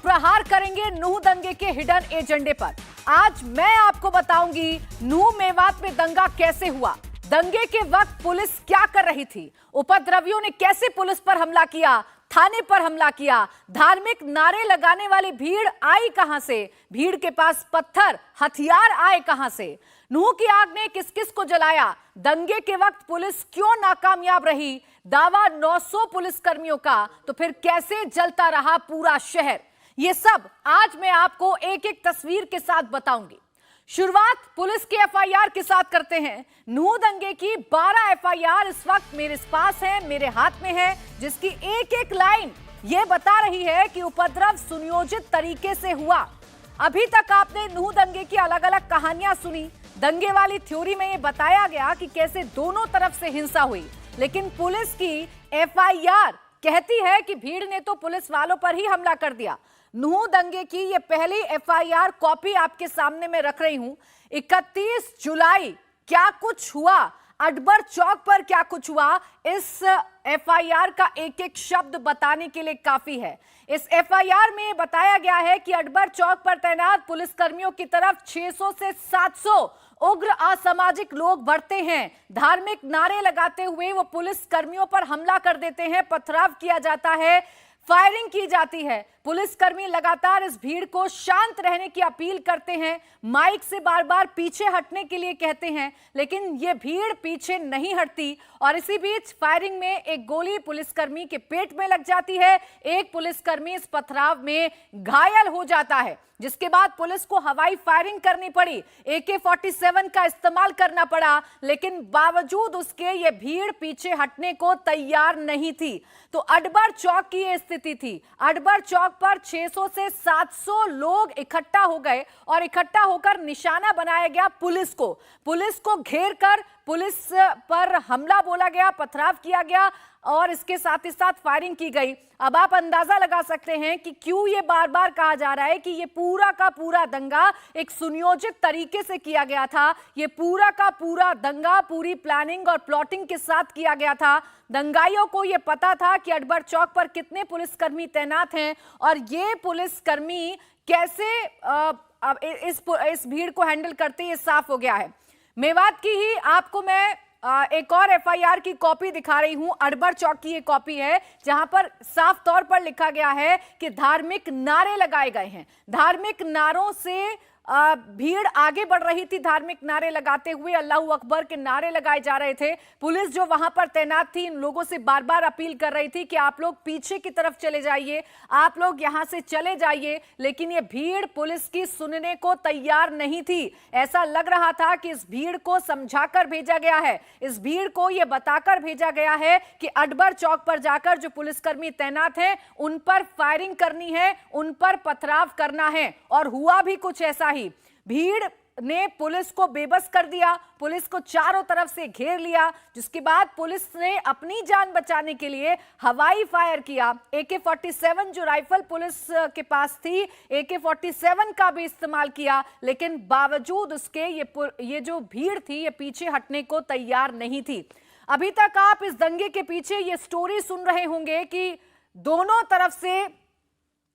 प्रहार करेंगे नूह दंगे के हिडन एजेंडे पर। आज मैं आपको बताऊंगी नूह मेवात में दंगा कैसे हुआ, दंगे के वक्त पुलिस क्या कर रही थी, उपद्रवियों ने कैसे पुलिस पर हमला किया, थाने पर हमला किया, धार्मिक नारे लगाने वाली भीड़ आई कहां से, भीड़ के पास पत्थर हथियार आए कहां से, नूह की आग ने किस किस को जलाया, दंगे के वक्त पुलिस क्यों नाकामयाब रही, दावा 900 पुलिसकर्मियों का, तो फिर कैसे जलता रहा पूरा शहर। ये सब आज मैं आपको एक एक तस्वीर के साथ बताऊंगी। शुरुआत पुलिस की एफआईआर के साथ करते हैं। नूह दंगे की 12 एफआईआर इस वक्त मेरे पास है, मेरे हाथ में है, जिसकी एक एक लाइन ये बता रही है कि उपद्रव सुनियोजित तरीके से हुआ। अभी तक आपने नूह दंगे की अलग अलग कहानियां सुनी। दंगे वाली थ्योरी में ये बताया गया कि कैसे दोनों तरफ से हिंसा हुई, लेकिन पुलिस की एफआईआर कहती है कि भीड़ ने तो पुलिस वालों पर ही हमला कर दिया। नूह दंगे की ये पहली एफआईआर कॉपी आपके सामने में रख रही हूं। 31 जुलाई क्या कुछ हुआ, अकबर चौक पर क्या कुछ हुआ, इस एफआईआर का एक एक शब्द बताने के लिए काफी है। इस एफआईआर में बताया गया है कि अकबर चौक पर तैनात पुलिसकर्मियों की तरफ 600 से 700 उग्र असामाजिक लोग बढ़ते हैं। धार्मिक नारे लगाते हुए वो पुलिस कर्मियों पर हमला कर देते हैं, पथराव किया जाता है, फायरिंग की जाती है। पुलिसकर्मी लगातार इस भीड़ को शांत रहने की अपील करते हैं, माइक से बार बार पीछे हटने के लिए कहते हैं, लेकिन ये भीड़ पीछे नहीं हटती और इसी बीच फायरिंग में एक गोली पुलिसकर्मी के पेट में लग जाती है। एक पुलिसकर्मी इस पथराव में घायल हो जाता है, जिसके बाद पुलिस को हवाई फायरिंग करनी पड़ी, AK-47 का इस्तेमाल करना पड़ा, लेकिन बावजूद उसके ये भीड़ पीछे हटने को तैयार नहीं थी। तो अकबर चौक की ये स्थिति थी। अकबर चौक पर 600 से 700 लोग इकट्ठा हो गए और इकट्ठा होकर निशाना बनाया गया पुलिस को। पुलिस को घेर कर पुलिस पर हमला बोला गया, पथराव किया गया और इसके साथ ही साथ फायरिंग की गई। अब आप अंदाजा लगा सकते हैं कि क्यों ये बार बार कहा जा रहा है कि ये पूरा का पूरा दंगा एक सुनियोजित तरीके से किया गया था। ये पूरा का पूरा दंगा पूरी प्लानिंग और प्लॉटिंग के साथ किया गया था। दंगाइयों को ये पता था कि अकबर चौक पर कितने पुलिसकर्मी तैनात हैं और ये पुलिसकर्मी कैसे इस भीड़ को हैंडल करते, ये साफ हो गया है। मेवात की ही आपको मैं एक और एफआईआर की कॉपी दिखा रही हूं। अकबर चौक की ये कॉपी है, जहां पर साफ तौर पर लिखा गया है कि धार्मिक नारे लगाए गए हैं। धार्मिक नारों से भीड़ आगे बढ़ रही थी, धार्मिक नारे लगाते हुए अल्लाहू अकबर के नारे लगाए जा रहे थे। पुलिस जो वहां पर तैनात थी इन लोगों से बार बार अपील कर रही थी कि आप लोग पीछे की तरफ चले जाइए, आप लोग यहां से चले जाइए, लेकिन ये भीड़ पुलिस की सुनने को तैयार नहीं थी। ऐसा लग रहा था कि इस भीड़ को समझाकर भेजा गया है, इस भीड़ को यह बताकर भेजा गया है कि अकबर चौक पर जाकर जो पुलिसकर्मी तैनात हैं उन पर फायरिंग करनी है, उन पर पथराव करना है। और हुआ भी कुछ ऐसा ही। भीड़ ने पुलिस को बेबस कर दिया, पुलिस को चारों तरफ से घेर लिया, जिसके बाद पुलिस ने अपनी जान बचाने के लिए हवाई फायर किया। AK-47 जो राइफल पुलिस के पास थी, AK-47 का भी इस्तेमाल किया, लेकिन बावजूद उसके ये जो भीड़ थी ये पीछे हटने को तैयार नहीं थी। अभी तक आप इस दंगे के पीछे ये स्टोरी सुन रहे होंगे कि दोनों तरफ से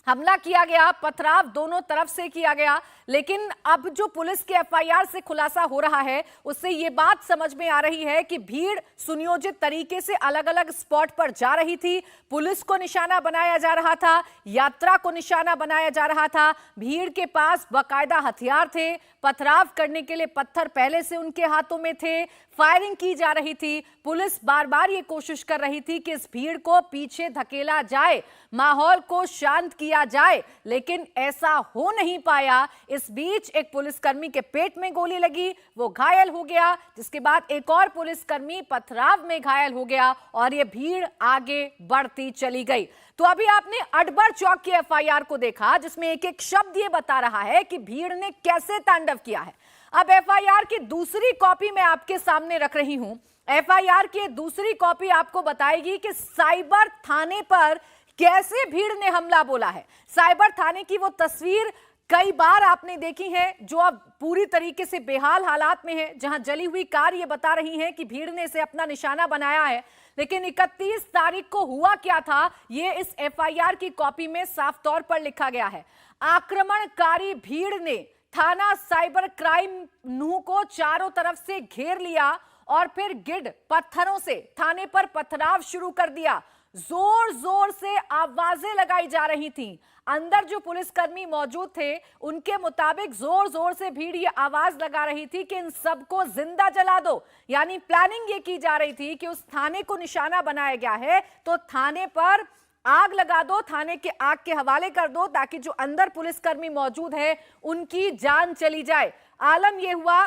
हमला किया गया, पथराव दोनों तरफ से किया गया, लेकिन अब जो पुलिस के एफआईआर से खुलासा हो रहा है उससे ये बात समझ में आ रही है कि भीड़ सुनियोजित तरीके से अलग अलग स्पॉट पर जा रही थी। पुलिस को निशाना बनाया जा रहा था, यात्रा को निशाना बनाया जा रहा था, भीड़ के पास बाकायदा हथियार थे, पथराव करने के लिए पत्थर पहले से उनके हाथों में थे, फायरिंग की जा रही थी। पुलिस बार बार ये कोशिश कर रही थी कि इस भीड़ को पीछे धकेला जाए, माहौल को शांत किया जाए, लेकिन ऐसा हो नहीं पाया। इस बीच एक पुलिसकर्मी के पेट में गोली लगी, वो घायल हो गया, जिसके बाद एक और पुलिसकर्मी पथराव में घायल हो गया और ये भीड़ आगे बढ़ती चली गई। तो अभी आपने अकबर चौक की एफआईआर को देखा, जिसमें एक एक शब्द ये बता रहा है कि भीड़ ने कैसे तांडव किया है। अब एफआईआर की दूसरी कॉपी मैं आपके सामने रख रही हूं। एफआईआर की दूसरी कॉपी आपको बताएगी कि साइबर थाने पर कैसे भीड़ ने हमला बोला है। साइबर थाने की वो तस्वीर कई बार आपने देखी हैं जो अब पूरी तरीके से बेहाल हालात में है, जहां जली हुई कार ये बता रही हैं कि भीड़ ने इसे अपना निशाना बनाया है। लेकिन 31 तारीख को हुआ क्या था, ये इस एफआईआर की कॉपी में साफ तौर पर लिखा गया है। आक्रमणकारी भीड़ ने थाना साइबर क्राइम नूह को चारों तरफ से घेर लिया और फिर गिड पत्थरों से थाने पर पथराव शुरू कर दिया। जोर जोर से आवाजें लगाई जा रही थीं। अंदर जो पुलिसकर्मी मौजूद थे उनके मुताबिक जोर जोर से भीड़ ये आवाज लगा रही थी कि इन सबको जिंदा जला दो। यानी प्लानिंग ये की जा रही थी कि उस थाने को निशाना बनाया गया है तो थाने पर आग लगा दो, थाने के आग के हवाले कर दो, ताकि जो अंदर पुलिसकर्मी मौजूद है उनकी जान चली जाए। आलम यह हुआ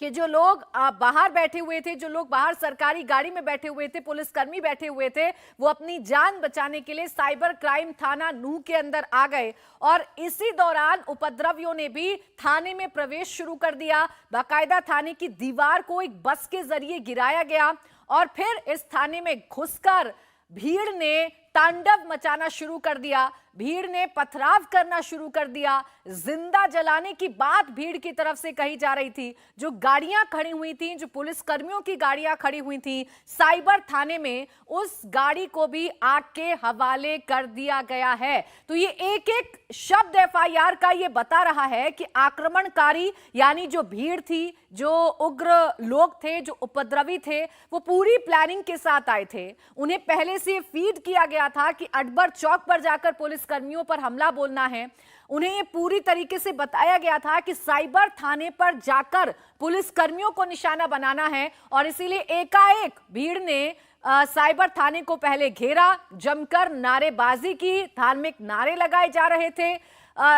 कि जो लोग बाहर बैठे हुए थे, जो लोग बाहर सरकारी गाड़ी में बैठे हुए थे, पुलिसकर्मी बैठे हुए थे, वो अपनी जान बचाने के लिए साइबर क्राइम थाना नूह के अंदर आ गए और इसी दौरान उपद्रवियों ने भी थाने में प्रवेश शुरू कर दिया। बाकायदा थाने की दीवार को एक बस के जरिए गिराया गया और फिर इस थाने में घुसकर भीड़ ने तांडव मचाना शुरू कर दिया। भीड़ ने पथराव करना शुरू कर दिया। जिंदा जलाने की बात भीड़ की तरफ से कही जा रही थी। जो गाड़ियां खड़ी हुई थी, जो पुलिसकर्मियों की गाड़ियां खड़ी हुई थी साइबर थाने में, उस गाड़ी को भी आग के हवाले कर दिया गया है। तो ये एक एक शब्द एफआईआर का ये बता रहा है कि आक्रमणकारी यानी जो भीड़ थी, जो उग्र लोग थे, जो उपद्रवी थे, वो पूरी प्लानिंग के साथ आए थे। उन्हें पहले से फीड किया गया था कि अकबर चौक पर जाकर पुलिसकर्मियों पर हमला बोलना है। उन्हें ये पूरी तरीके से बताया गया था कि साइबर थाने पर जाकर पुलिसकर्मियों को निशाना बनाना है और इसीलिए एकाएक भीड़ ने साइबर थाने को पहले घेरा, जमकर नारेबाजी की, धार्मिक नारे लगाए जा रहे थे,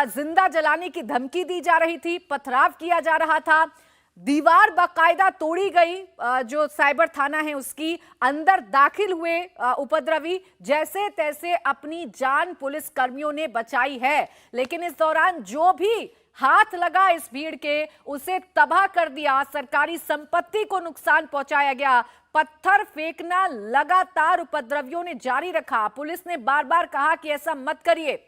जिंदा जलाने की धमकी दी जा रही थी, पथराव किया जा रहा था। दीवार बाकायदा तोड़ी गई, जो साइबर थाना है उसकी। अंदर दाखिल हुए उपद्रवी जैसे तैसे अपनी जान पुलिस कर्मियों ने बचाई है, लेकिन इस दौरान जो भी हाथ लगा इस भीड़ के उसे तबाह कर दिया। सरकारी संपत्ति को नुकसान पहुंचाया गया। पत्थर फेंकना लगातार उपद्रवियों ने जारी रखा। पुलिस ने बार बार कहा कि ऐसा मत करिए।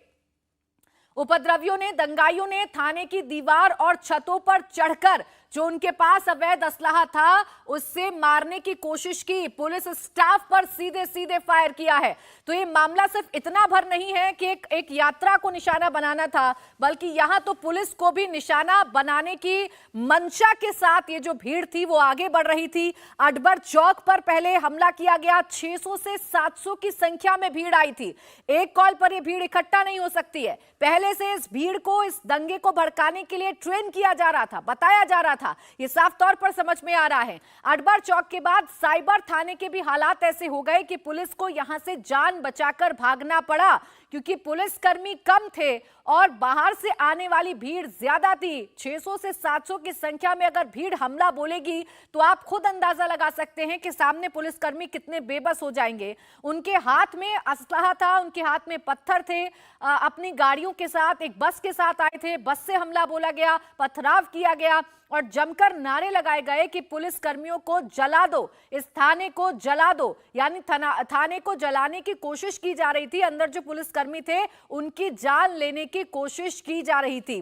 उपद्रवियों ने, दंगाइयों ने थाने की दीवार और छतों पर चढ़कर जो उनके पास अवैध असलाहा था उससे मारने की कोशिश की। पुलिस स्टाफ पर सीधे सीधे फायर किया है। तो ये मामला सिर्फ इतना भर नहीं है कि एक यात्रा को निशाना बनाना था, बल्कि यहां तो पुलिस को भी निशाना बनाने की मंशा के साथ ये जो भीड़ थी वो आगे बढ़ रही थी। अकबर चौक पर पहले हमला किया गया। 600 से 700 की संख्या में भीड़ आई थी। एक कॉल पर ये भीड़ इकट्ठा नहीं हो सकती है। पहले से इस भीड़ को, इस दंगे को भड़काने के लिए ट्रेन किया जा रहा था, बताया जा रहा था। ये साफ तौर पर समझ में आ रहा है। अकबर चौक के बाद साइबर थाने के भी हालात ऐसे हो गए कि पुलिस को यहां से जान बचाकर भागना पड़ा, क्योंकि पुलिसकर्मी कम थे और बाहर से आने वाली भीड़ ज्यादा थी। 600 से 700 की संख्या में अगर भीड़ हमला बोलेगी तो आप खुद अंदाजा लगा सकते हैं कि सामने पुलिसकर्मी कितने बेबस हो जाएंगे। उनके हाथ में असलहा था, उनके हाथ में पत्थर थे, अपनी गाड़ियों के साथ, एक बस के साथ आए थे। बस से हमला बोला गया, पथराव किया गया और जमकर नारे लगाए गए कि पुलिस कर्मियों को जला दो, इस थाने को जला दो। यानी थाने को जलाने की कोशिश की जा रही थी। अंदर जो पुलिसकर्मी थे उनकी जान लेने की कोशिश की जा रही थी।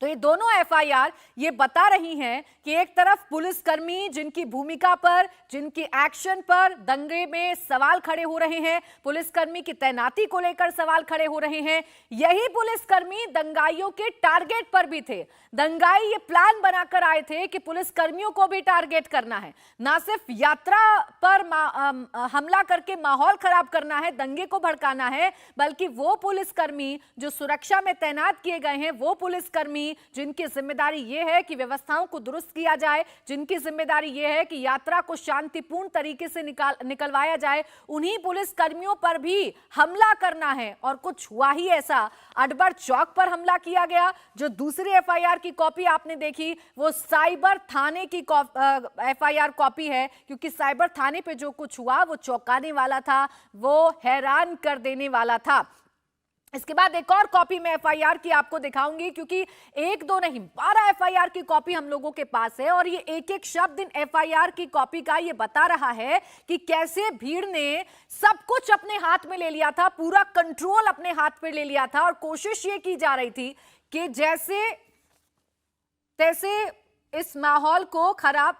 तो ये दोनों एफआईआर ये बता रही हैं कि एक तरफ पुलिसकर्मी जिनकी भूमिका पर, जिनकी एक्शन पर दंगे में सवाल खड़े हो रहे हैं, पुलिसकर्मी की तैनाती को लेकर सवाल खड़े हो रहे हैं। यही पुलिसकर्मी दंगाइयों के टारगेट पर भी थे। दंगाई ये प्लान बनाकर आए थे कि पुलिसकर्मियों को भी टारगेट करना है, ना सिर्फ यात्रा पर हमला करके माहौल खराब करना है, दंगे को भड़काना है, बल्कि वो पुलिसकर्मी जो सुरक्षा में तैनात किए गए हैं, वो पुलिसकर्मी जिनकी जिम्मेदारी यह है कि व्यवस्थाओं को दुरुस्त किया जाए, जिनकी जिम्मेदारी यह है कि यात्रा को शांतिपूर्ण तरीके से निकलवाया जाए, उन्हीं पुलिस कर्मियों पर भी हमला करना है। और कुछ हुआ ही ऐसा। अकबर चौक पर हमला किया गया। जो दूसरी एफआईआर की कॉपी आपने देखी वो साइबर थाने की एफआईआर कॉपी है, क्योंकि साइबर थाने पे जो कुछ हुआ वो चौंकाने वाला था, वो हैरान कर देने वाला था। इसके बाद एक और कॉपी मैं एफआईआर की आपको दिखाऊंगी, क्योंकि एक दो नहीं 12 एफआईआर की कॉपी हम लोगों के पास है और ये एक एक शब्द इन एफआईआर की कॉपी का ये बता रहा है कि कैसे भीड़ ने सब कुछ अपने हाथ में ले लिया था, पूरा कंट्रोल अपने हाथ पे ले लिया था और कोशिश ये की जा रही थी कि जैसे तैसे इस माहौल को खराब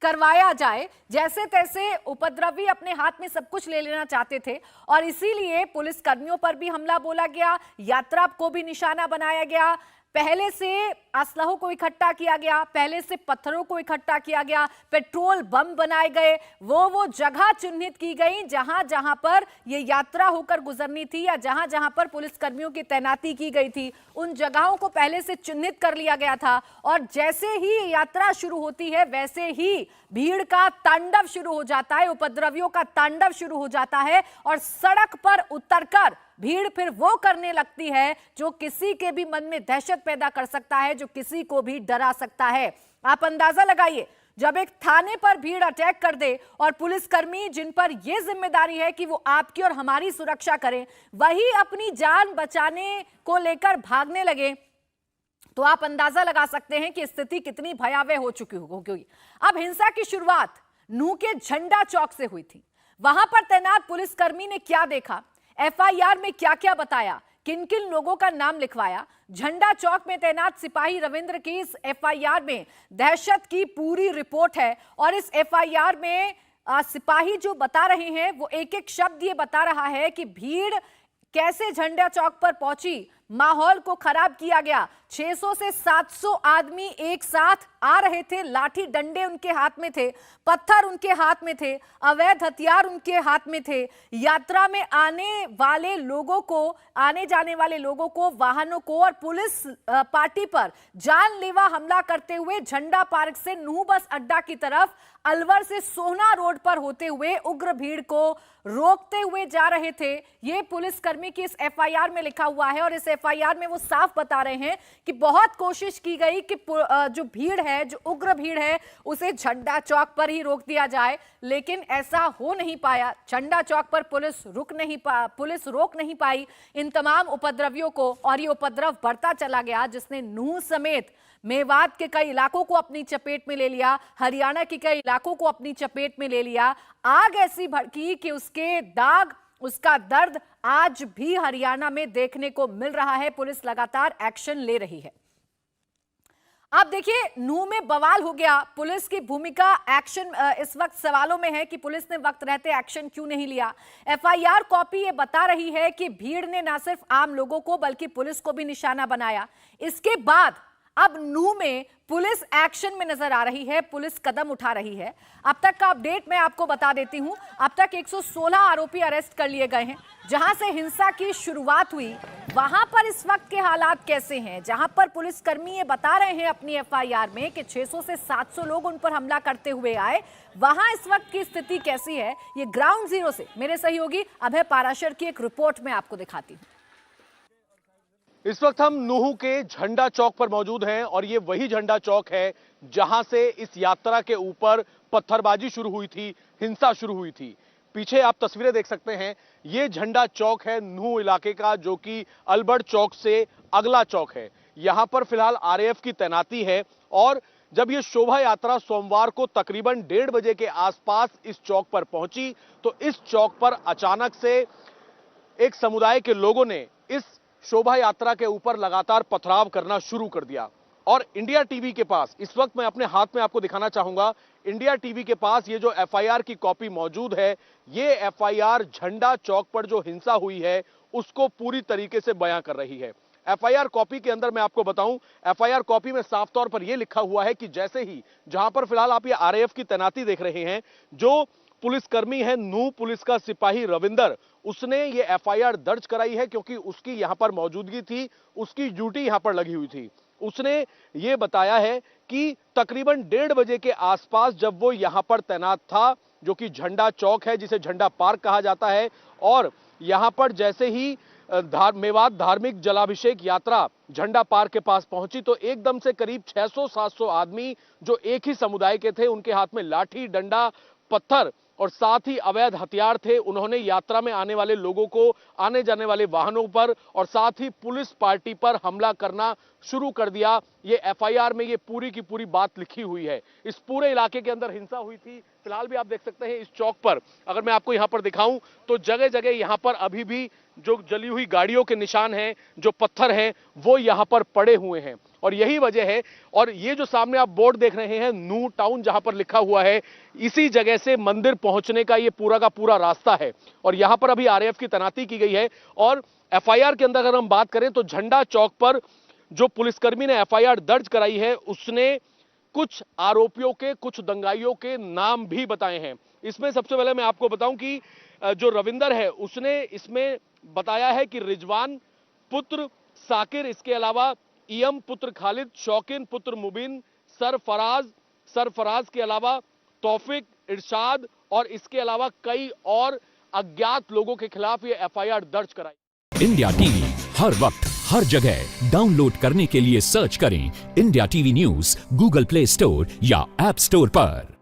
करवाया जाए, जैसे तैसे उपद्रवी अपने हाथ में सब कुछ ले लेना चाहते थे और इसीलिए पुलिस कर्मियों पर भी हमला बोला गया, यात्रा को भी निशाना बनाया गया, पहले से असलहों को इकट्ठा किया गया, पहले से पत्थरों को इकट्ठा किया गया, पेट्रोल बम बनाए गए, वो जगह चिन्हित की गई जहां जहां पर ये यात्रा होकर गुजरनी थी या जहां जहां पर पुलिस कर्मियों की तैनाती की गई थी, उन जगहों को पहले से चिन्हित कर लिया गया था। और जैसे ही यात्रा शुरू होती है वैसे ही भीड़ का तांडव शुरू हो जाता है, उपद्रवियों का तांडव शुरू हो जाता है और सड़क पर उतरकर भीड़ फिर वो करने लगती है जो किसी के भी मन में दहशत पैदा कर सकता है, जो किसी को भी डरा सकता है। आप अंदाजा लगाइए, जब एक थाने पर भीड़ अटैक कर दे और पुलिसकर्मी जिन पर यह जिम्मेदारी है कि वो आपकी और हमारी सुरक्षा करें, वही अपनी जान बचाने को लेकर भागने लगे, तो आप अंदाजा लगा सकते हैं कि स्थिति कितनी भयावह हो चुकी होगी। अब हिंसा की शुरुआत नूह के झंडा चौक से हुई थी। वहां पर तैनात पुलिसकर्मी ने क्या देखा, एफआईआर में क्या क्या बताया, किन किन लोगों का नाम लिखवाया, झंडा चौक में तैनात सिपाही रविंद्र की इस एफआईआर में दहशत की पूरी रिपोर्ट है। और इस एफआईआर में सिपाही जो बता रहे हैं वो एक एक शब्द ये बता रहा है कि भीड़ कैसे झंडा चौक पर पहुंची, माहौल को खराब किया गया। 600 से 700 आदमी एक साथ आ रहे थे, लाठी डंडे उनके हाथ में थे, पत्थर उनके हाथ में थे, अवैध हथियार उनके हाथ में थे। यात्रा में आने वाले लोगों को, आने जाने वाले लोगों को, वाहनों को और पुलिस पार्टी पर जानलेवा हमला करते हुए झंडा पार्क से नूह बस अड्डा की तरफ अलवर से सोहना रोड पर होते हुए उग्र भीड़ को रोकते हुए जा रहे थे। ये पुलिसकर्मी की इस एफआईआर में लिखा हुआ है और इस एफआईआर में वो साफ बता रहे हैं कि बहुत कोशिश की गई कि जो भीड़ है, जो उग्र भीड़ है, उसे झंडा चौक पर ही रोक दिया जाए, लेकिन ऐसा हो नहीं पाया। झंडा चौक पर पुलिस रोक नहीं पाई इन तमाम उपद्रवियों को और ये उपद्रव बढ़ता चला गया, जिसने नूह समेत मेवात के कई इलाकों को अपनी चपेट में ले लिया, हरियाणा के कई इलाकों को अपनी चपेट में ले लिया। आग ऐसी भड़की कि उसके दाग, उसका दर्द आज भी हरियाणा में देखने को मिल रहा है। पुलिस लगातार एक्शन ले रही है। अब देखिए, नूह में बवाल हो गया, पुलिस की भूमिका, एक्शन इस वक्त सवालों में है कि पुलिस ने वक्त रहते एक्शन क्यों नहीं लिया। एफआईआर कॉपी ये बता रही है कि भीड़ ने न सिर्फ आम लोगों को बल्कि पुलिस को भी निशाना बनाया। इसके बाद अब नूह में पुलिस एक्शन में नजर आ रही है, पुलिस कदम उठा रही है। अब तक का अपडेट मैं आपको बता देती हूं। अब तक 116 आरोपी अरेस्ट कर लिए गए हैं। जहां से हिंसा की शुरुआत हुई वहां पर इस वक्त के हालात कैसे हैं, जहां पर पुलिसकर्मी ये बता रहे हैं अपनी एफआईआर में कि 600 से 700 लोग उन पर हमला करते हुए आए, वहां इस वक्त की स्थिति कैसी है, ये ग्राउंड जीरो से मेरे सहयोगी अभय पाराशर की एक रिपोर्ट में आपको दिखाती हूं। इस वक्त हम नूह के झंडा चौक पर मौजूद हैं और ये वही झंडा चौक है जहां से इस यात्रा के ऊपर पत्थरबाजी शुरू हुई थी, हिंसा शुरू हुई थी। पीछे आप तस्वीरें देख सकते हैं, ये झंडा चौक है नूह इलाके का, जो कि अल्बर्ट चौक से अगला चौक है। यहां पर फिलहाल आरएएफ की तैनाती है और जब ये शोभा यात्रा सोमवार को तकरीबन 1:30 बजे के आसपास इस चौक पर पहुंची तो इस चौक पर अचानक से एक समुदाय के लोगों ने इस शोभा यात्रा के ऊपर लगातार पथराव करना शुरू कर दिया। और इंडिया टीवी के पास इस वक्त मैं अपने हाथ में आपको दिखाना चाहूंगा, इंडिया टीवी के पास ये जो एफआईआर की कॉपी मौजूद है, ये एफआईआर झंडा चौक पर जो हिंसा हुई है उसको पूरी तरीके से बयां कर रही है। एफआईआर कॉपी के अंदर मैं आपको बताऊं, एफआईआर कॉपी में साफ तौर पर यह लिखा हुआ है कि जैसे ही, जहां पर फिलहाल आप ये आरएएफ की तैनाती देख रहे हैं, जो पुलिसकर्मी है नूह पुलिस का सिपाही रविंदर, उसने ये एफआईआर दर्ज कराई है क्योंकि उसकी यहां पर मौजूदगी थी, उसकी ड्यूटी यहां पर लगी हुई थी। उसने ये बताया है कि तकरीबन 1:30 बजे के आसपास जब वो यहां पर तैनात था, जो कि झंडा चौक है जिसे झंडा पार्क कहा जाता है, और यहां पर जैसे ही मेवात धार्मिक जलाभिषेक यात्रा झंडा पार्क के पास पहुंची तो एकदम से करीब 600-700 आदमी जो एक ही समुदाय के थे, उनके हाथ में लाठी, डंडा, पत्थर और साथ ही अवैध हथियार थे। उन्होंने यात्रा में आने वाले लोगों को, आने जाने वाले वाहनों पर और साथ ही पुलिस पार्टी पर हमला करना शुरू कर दिया। ये एफआईआर में ये पूरी की पूरी बात लिखी हुई है। इस पूरे इलाके के अंदर हिंसा हुई थी। फिलहाल भी आप देख सकते हैं इस चौक पर, अगर मैं आपको यहां पर दिखाऊं तो जगह जगह यहां पर अभी भी जो जली हुई गाड़ियों के निशान हैं, जो पत्थर हैं, वो यहां पर पड़े हुए हैं। और यही वजह है। और ये जो सामने आप बोर्ड देख रहे हैं नूह टाउन, जहां पर लिखा हुआ है, इसी जगह से मंदिर पहुंचने का ये पूरा का पूरा रास्ता है। और यहां पर अभी आरएएफ की तैनाती की गई है। और एफआईआर के अंदर अगर हम बात करें तो झंडा चौक पर जो पुलिसकर्मी ने एफआईआर दर्ज कराई है, उसने कुछ आरोपियों के, कुछ दंगाइयों के नाम भी बताए हैं। इसमें सबसे पहले मैं आपको बताऊं कि जो रविंदर है, उसने इसमें बताया है कि रिजवान पुत्र साकिर, इसके अलावा इयम पुत्र खालिद, शौकीन पुत्र मुबीन, सरफराज के अलावा तौफिक, इरशाद और इसके अलावा कई और अज्ञात लोगों के खिलाफ ये एफआईआर दर्ज कराई। इंडिया टीवी हर वक्त हर जगह डाउनलोड करने के लिए सर्च करें India TV news Google play store या ऐप स्टोर पर।